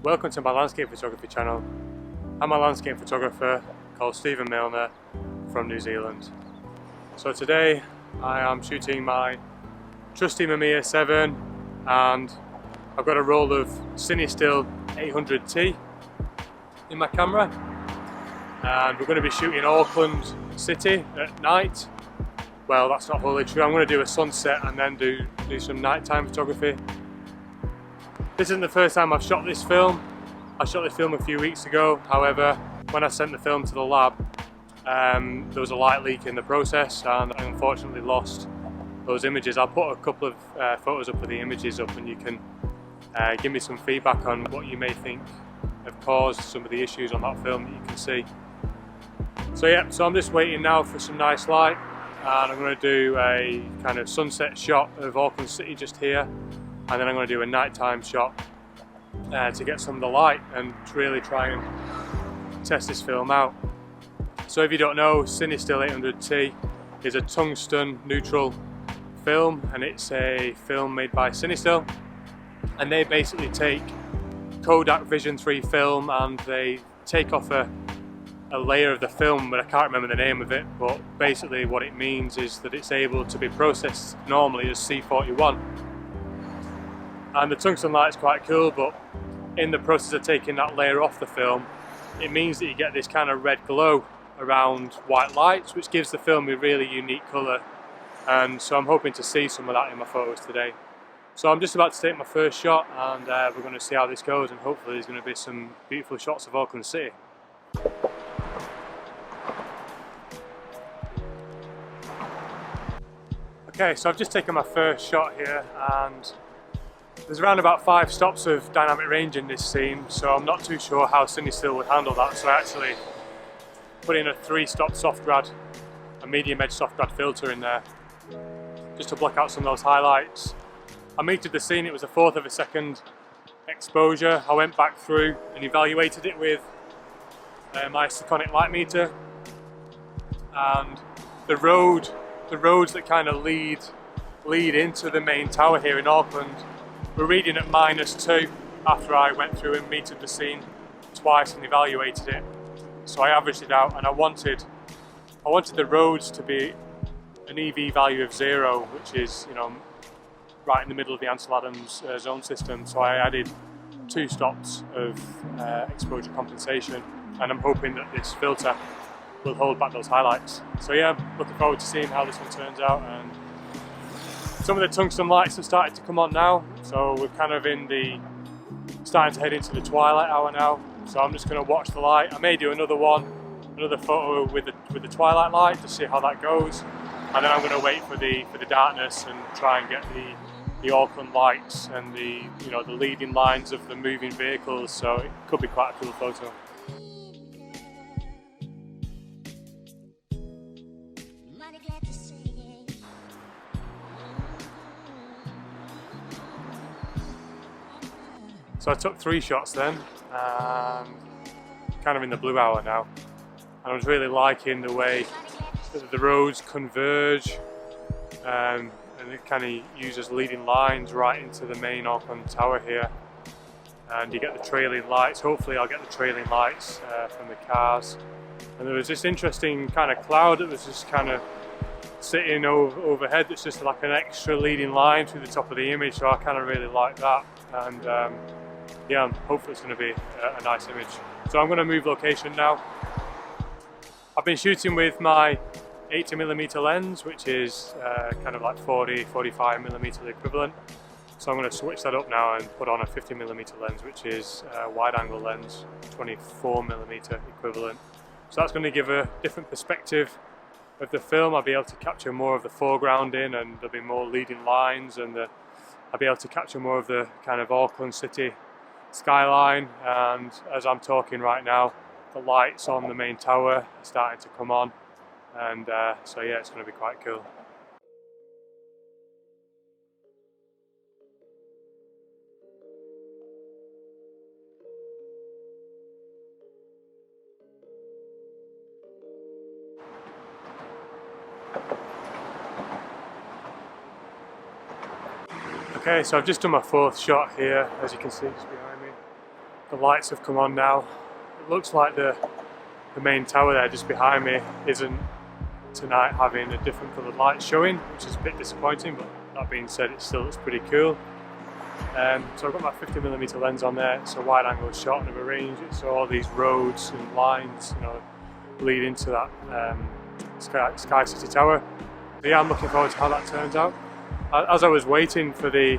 Welcome to my landscape photography channel. I'm a landscape photographer called Stephen Milner from New Zealand. So today I am shooting my trusty Mamiya 7 and I've got a roll of Cinestill 800T in my camera, and we're going to be shooting Auckland City at night. Well, that's not wholly true. I'm going to do a sunset and then do some nighttime photography. This isn't the first time I've shot this film. I shot this film a few weeks ago. However, when I sent the film to the lab, there was a light leak in the process and I unfortunately lost those images. I'll put a couple of photos up of the images up, and you can give me some feedback on what you may think have caused some of the issues on that film that you can see. So yeah, so I'm just waiting now for some nice light, and I'm going to do a kind of sunset shot of Auckland City just here. And then I'm going to do a nighttime shot to get some of the light and to really try and test this film out. So if you don't know, Cinestill 800T is a tungsten neutral film, and it's a film made by Cinestill, and they basically take Kodak Vision 3 film and they take off a layer of the film, but I can't remember the name of it, but basically what it means is that it's able to be processed normally as C41. And the tungsten light is quite cool, but in the process of taking that layer off the film, it means that you get this kind of red glow around white lights, which gives the film a really unique colour. And so I'm hoping to see some of that in my photos today. So I'm just about to take my first shot, and we're going to see how this goes, and hopefully there's going to be some beautiful shots of Auckland City. Okay, so I've just taken my first shot here, and there's around about 5 stops of dynamic range in this scene, so I'm not too sure how Cinestill would handle that. So I actually put in a 3-stop soft grad, a medium edge soft grad filter in there, just to block out some of those highlights. I metered the scene, it was a 1/4 of a second exposure. I went back through and evaluated it with my Kodak light meter, and the roads that kind of lead into the main tower here in Auckland were reading at -2 after I went through and metered the scene twice and evaluated it. So I averaged it out, and I wanted the roads to be an EV value of 0, which is, you know, right in the middle of the Ansel Adams zone system. So I added 2 stops of exposure compensation, and I'm hoping that this filter will hold back those highlights. So yeah, I'm looking forward to seeing how this one turns out. And some of the tungsten lights have started to come on now, so we're kind of starting to head into the twilight hour now. So I'm just going to watch the light. I may do another photo with the twilight light to see how that goes, and then I'm going to wait for the darkness and try and get the Auckland lights and the leading lines of the moving vehicles. So it could be quite a cool photo. So I took 3 shots then, and kind of in the blue hour now, and I was really liking the way that the roads converge, and it kind of uses leading lines right into the main Auckland Tower here, and you get the trailing lights. Hopefully I'll get the trailing lights from the cars. And there was this interesting kind of cloud that was just kind of sitting overhead that's just like an extra leading line through the top of the image, so I kind of really like that. And yeah, hopefully it's going to be a nice image. So I'm going to move location now. I've been shooting with my 80mm lens, which is kind of like 40-45mm equivalent. So I'm going to switch that up now and put on a 50mm lens, which is a wide angle lens, 24mm equivalent. So that's going to give a different perspective of the film. I'll be able to capture more of the foregrounding, and there'll be more leading lines, and I'll be able to capture more of the kind of Auckland City skyline. And as I'm talking right now, the lights on the main tower are starting to come on, and so yeah, it's going to be quite cool. Okay, so I've just done my 4th shot here, as you can see just behind me. the lights have come on now. It looks like the main tower there just behind me isn't tonight having a different coloured light showing, which is a bit disappointing, but that being said, it still looks pretty cool. So I've got my 50mm lens on there. It's a wide angle shot and of a range. It's all these roads and lines, you know, lead into that Sky City Tower. But yeah, I'm looking forward to how that turns out. As I was waiting for the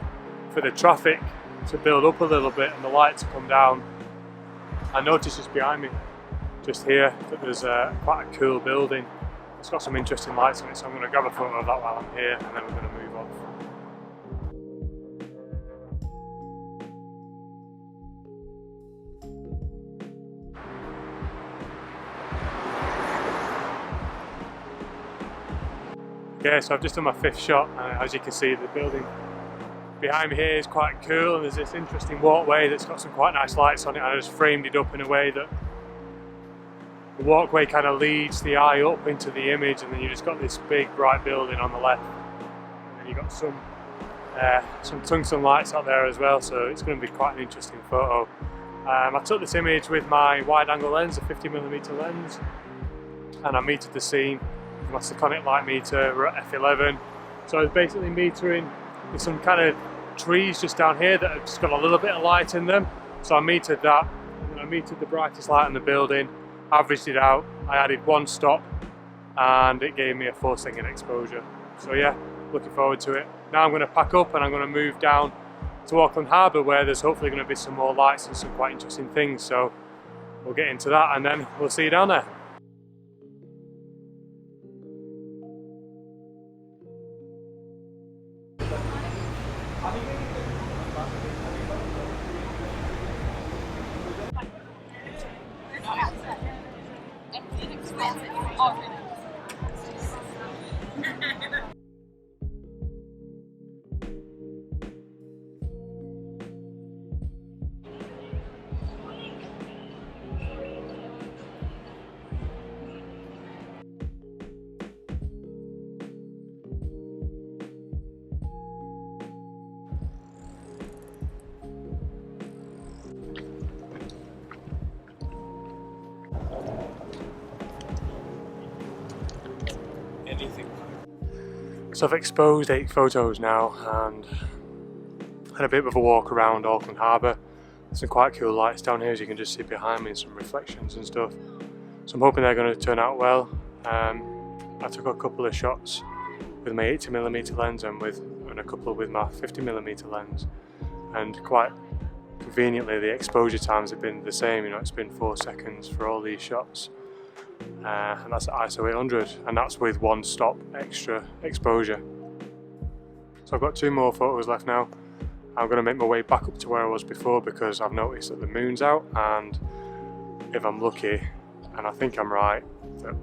traffic to build up a little bit and the light to come down, I noticed just behind me, just here, that there's quite a cool building. It's got some interesting lights on it, so I'm going to grab a photo of that while I'm here, and then we're going to move off. Okay, so I've just done my 5th shot. As you can see, the building behind me here is quite cool, and there's this interesting walkway that's got some quite nice lights on it, and I just framed it up in a way that the walkway kind of leads the eye up into the image, and then you just got this big bright building on the left, and then you've got some tungsten lights out there as well, so it's going to be quite an interesting photo. I took this image with my wide angle lens, a 50mm lens, and I metered the scene with my Taconic light meter. We're at f11, so I was basically metering with some kind of trees just down here that have just got a little bit of light in them, so I metered that, and I metered the brightest light in the building, averaged it out, I added 1 stop, and it gave me a 4-second exposure. So yeah, looking forward to it. Now I'm going to pack up and I'm going to move down to Auckland Harbour, where there's hopefully going to be some more lights and some quite interesting things, so we'll get into that and then we'll see you down there. So I've exposed 8 photos now and had a bit of a walk around Auckland Harbour. There's some quite cool lights down here, as you can just see behind me, and some reflections and stuff. So I'm hoping they're going to turn out well. I took a couple of shots with my 80mm lens and a couple with my 50mm lens, and quite conveniently the exposure times have been the same. You know, it's been 4 seconds for all these shots. And that's at ISO 800, and that's with 1 stop extra exposure. So I've got 2 more photos left now. I'm going to make my way back up to where I was before, because I've noticed that the moon's out, and if I'm lucky, and I think I'm right, that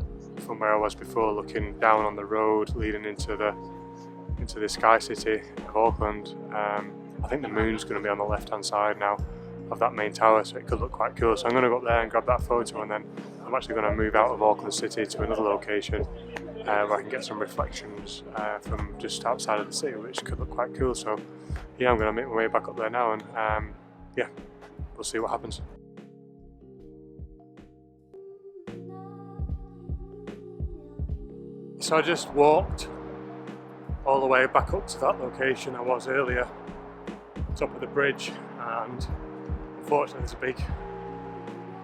from where I was before, looking down on the road leading into the Sky City of Auckland, I think the moon's going to be on the left hand side now of that main tower, so it could look quite cool. So I'm going to go up there and grab that photo, and then I'm actually going to move out of Auckland City to another location where I can get some reflections from just outside of the city, which could look quite cool. So yeah, I'm going to make my way back up there now, and yeah, we'll see what happens. So I just walked all the way back up to that location I was earlier, top of the bridge, and unfortunately there's a big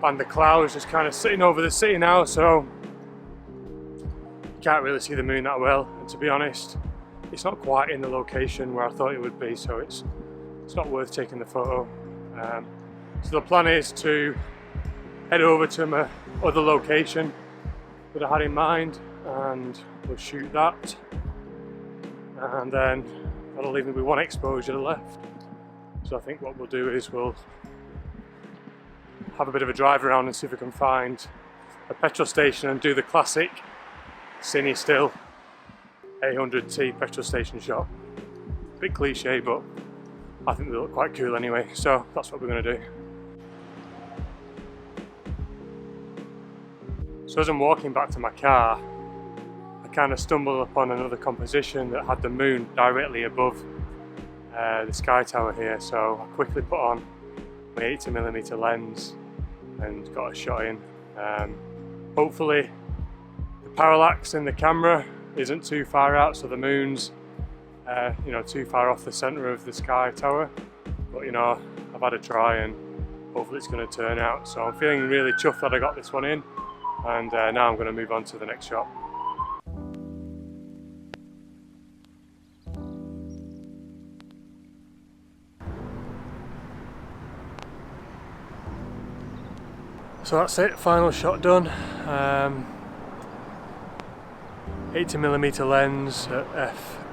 band of clouds just kind of sitting over the city now, so you can't really see the moon that well, and to be honest, it's not quite in the location where I thought it would be, so it's not worth taking the photo. So the plan is to head over to my other location that I had in mind, and we'll shoot that, and then that'll leave me with 1 exposure left. So I think what we'll do is we'll have a bit of a drive around and see if we can find a petrol station and do the classic Cinestill 800T petrol station shot. Bit cliche, but I think they look quite cool anyway, so that's what we're going to do. So as I'm walking back to my car, I kind of stumbled upon another composition that had the moon directly above the sky tower here, so I quickly put on my 80mm lens and got a shot in. Hopefully the parallax in the camera isn't too far out, so the moon's too far off the centre of the sky tower, but I've had a try and hopefully it's going to turn out. So I'm feeling really chuffed that I got this one in, and now I'm going to move on to the next shot. So that's it, final shot done. 80mm lens at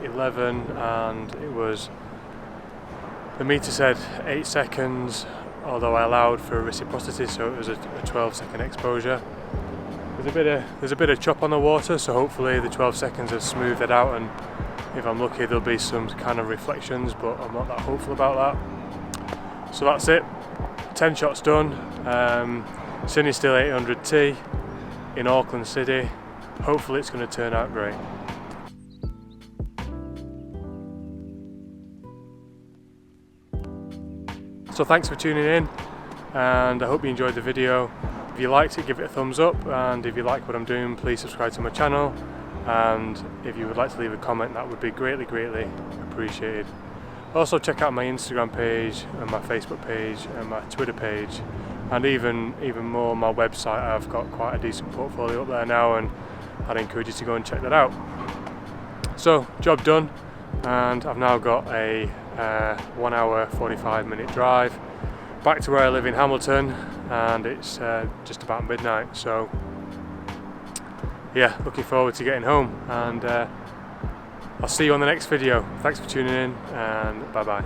f11, and it was, the meter said 8 seconds, although I allowed for reciprocity, so it was a 12-second exposure. There's a bit of chop on the water, so hopefully the 12 seconds has smoothed it out, and if I'm lucky there'll be some kind of reflections, but I'm not that hopeful about that. So that's it, 10 shots done. Cinestill 800T in Auckland City. Hopefully it's going to turn out great. So thanks for tuning in, and I hope you enjoyed the video. If you liked it, give it a thumbs up, and if you like what I'm doing, please subscribe to my channel, and if you would like to leave a comment, that would be greatly appreciated. Also check out my Instagram page and my Facebook page and my Twitter page, and even more my website. I've got quite a decent portfolio up there now, and I'd encourage you to go and check that out. So, job done, and I've now got a 1 hour 45-minute drive back to where I live in Hamilton, and it's just about midnight, so yeah, looking forward to getting home, and I'll see you on the next video. Thanks for tuning in, and bye bye.